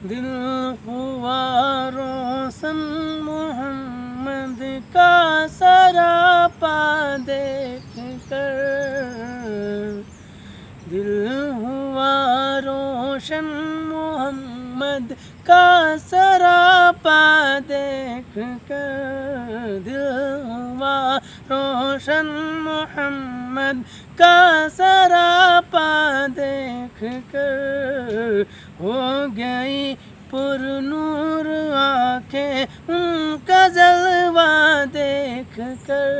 دل ہوا روشن محمد کا سراپا دیکھ کر، دل ہوا روشن محمد کا سراپا دیکھ کر، دل ہوا روشن محمد کا سراپا دیکھ کر، ہو گئی پر نور آنکھیں ان کا جلوہ دیکھ کر،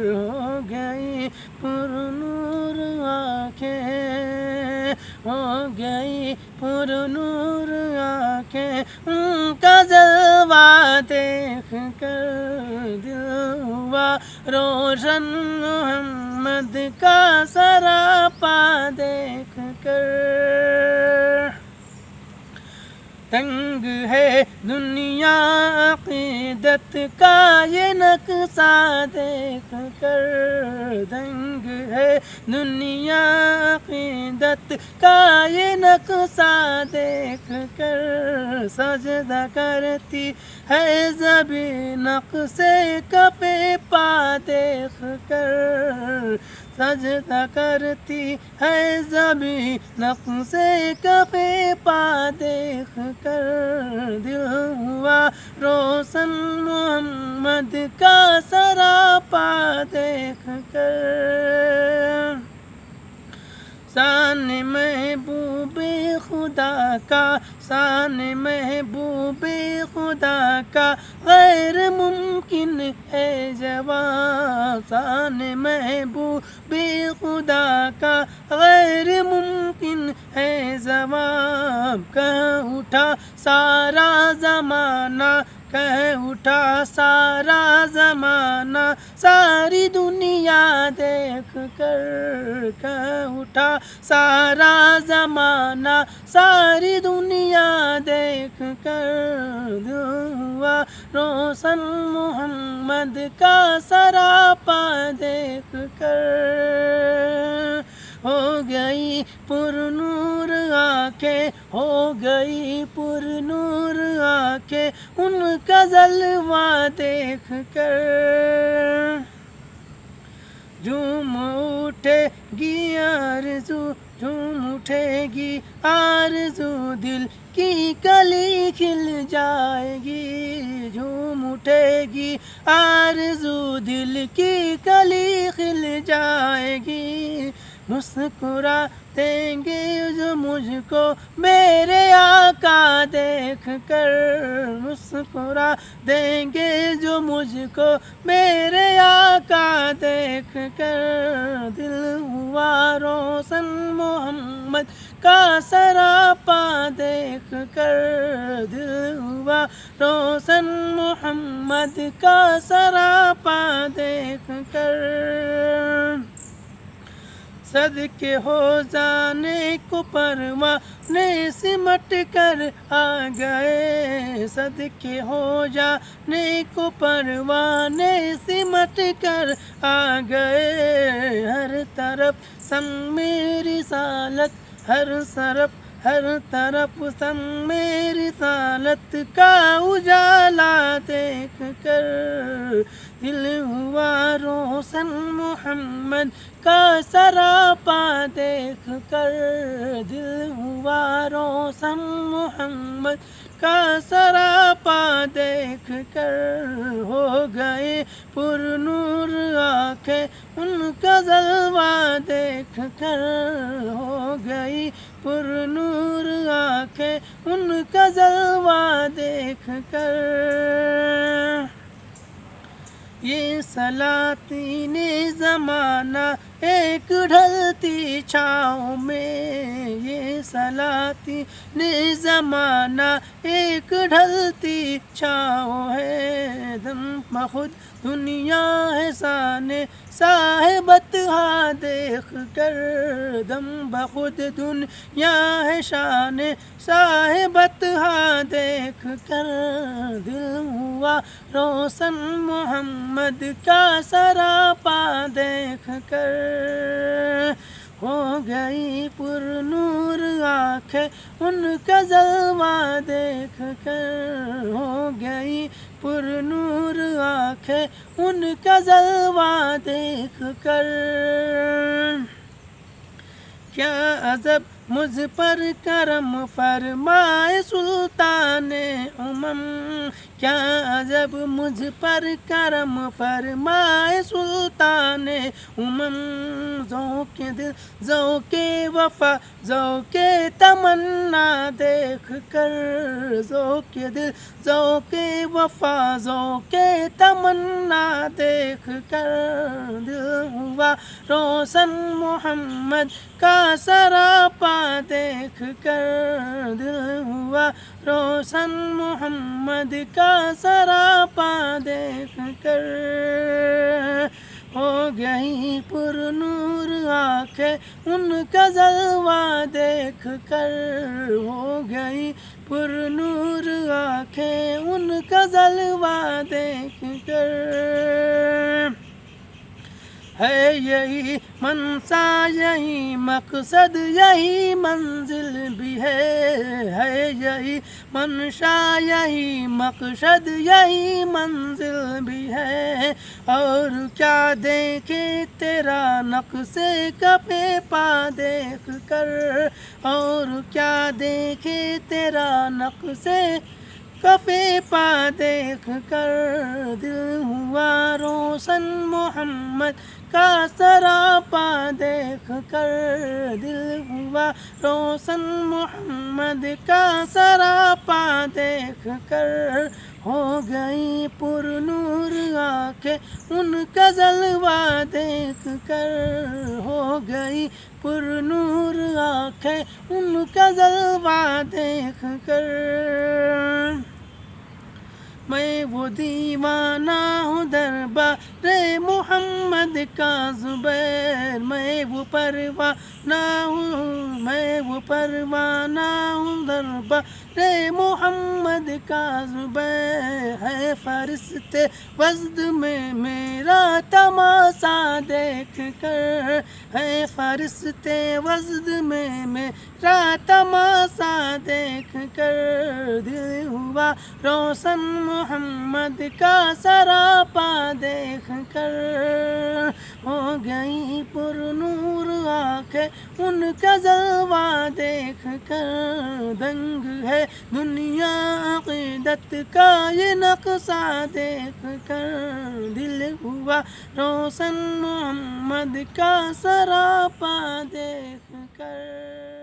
ہو گئی پر نور آنکھیں، ہو گئی پر نور آنکھیں ان کا جلوہ دیکھ کر، دل ہوا روشن محمد کا سراپا دیکھ کر، تنگ ہے دنیا عقیدت کا یہ نقشہ دیکھ کر، تنگ ہے دنیا عقیدت کا یہ نقشہ دیکھ کر، سجدہ کرتی ہے زمین نقش کف پا دیکھ کر، سجدہ کرتی ہے زمین نقش کف پا دیکھ کر، دل ہوا روشن محمد کا سراپا دیکھ کر، شان محبوب خدا کا، شان محبوب خدا کا غیر ممکن ہے جواب، شان محبوب خدا کا غیر ممکن ہے جواب، کہہ اٹھا سارا زمانہ، کہہ اٹھا سارا زمانہ ساری دنیا دیکھ کر، کہہ اٹھا سارا زمانہ ساری دنیا دیکھ کر، دل ہوا روشن محمد کا سراپا دیکھ کر، ہو گئی پر نور آنکھیں، ہو گئی پر نور آنکھیں ان کا جلوہ دیکھ کر، جھوم اٹھے گی آرزو، جھوم اٹھے گی آرزو دل کی کلی کھل جائے گی، جھوم اٹھے گی آرزو دل کی کلی کھل جائے گی، مسکرا دیں گے جو مجھ کو میرے آقا دیکھ کر، مسکرا دیں گے جو مجھ کو میرے آقا دیکھ کر، دل ہوا روشن محمد کا سراپا دیکھ کر، دل ہوا روشن محمد کا سراپا دیکھ کر، صدقے ہو جانے کو پروانے سمٹ کر آ گئے، صدقے ہو جانے کو پروانے سمٹ کر آ گئے، ہر طرف سنگ رسالت، ہر طرف سنگ رسالت کا اجالا دیکھ کر، دل ہوا روشن محمد کا سراپا دیکھ کر، دل ہوا روشن محمد کا سراپا دیکھ کر، ہو گئے پر نور آنکھیں ان کا جلوہ دیکھ کر، ہو گئی پر نور آنکھیں ان کا جلوہ دیکھ کر، یہ سلاطین زمانہ ایک ڈھلتی چھاؤں میں، یہ سلاطین زمانہ ایک ڈھلتی چھاؤں ہے، دم بخود دنیا ہے شان صاحبت ہاں دیکھ کر، دم بخود دنیا ہے شان صاحبت ہاں دیکھ کر، دل ہوا روشن محمد کا سراپا دیکھ کر، ہو گئی پر نور آنکھیں آنکھیں ان کا جلوہ دیکھ کر، ہو گئی پر نور آنکھیں ان کا جلوہ دیکھ کر۔ کیا عجب مجھ پر کرم فرمائے سلطان امم، کیا عجب مجھ پر کرم فرمائے سلطان امم، ذوق دل ذوق وفا ذوق تمنا دیکھ کر، ذوق دل ذوق وفا ذوق تمنا دیکھ کر، دل ہوا روشن محمد کا سراپا دیکھ کر، دل ہوا روشن محمد کا سراپا دیکھ کر، ہو گئی پر نور آنکھیں ان کا جلوہ دیکھ کر، ہو گئی پر نور آنکھیں ان کا جلوہ دیکھ کر۔ ہے یہی منشا یہی مقصد یہی منزل بھی ہے یہی منشا یہی مقصد یہی منزل بھی ہے، اور کیا دیکھے تیرا نقش کف پا دیکھ کر، اور کیا دیکھے تیرا نقش کف پا دیکھ کر، دل ہوا روشن محمد کا سراپا دیکھ کر، دل ہوا روشن محمد کا سراپا دیکھ کر، ہو گئی پر نور آنکھیں ان کا جلوہ دیکھ کر، ہو گئی پر نور آنکھیں ان کا جلوہ دیکھ کر۔ میں وہ دیوانہ ہوں دربار محمد کا زبیر، میں وہ پروانہ ہوں، میں وہ پروانہ ہوں دربار محمد کا زبیر، ہے فرشتے وجد میں میرا تماشا دیکھ کر، ہے فرشتے وجد میں میرا تماشا دیکھ کر، دل ہوا روشن محمد کا سراپا دیکھ کر، ہو گئی پر نور آنکھیں ان کا جلوہ دیکھ کر، دنگ ہے دنیا عقیدت کا یہ نقشہ دیکھ کر، دل ہوا روشن محمد کا سراپا دیکھ کر۔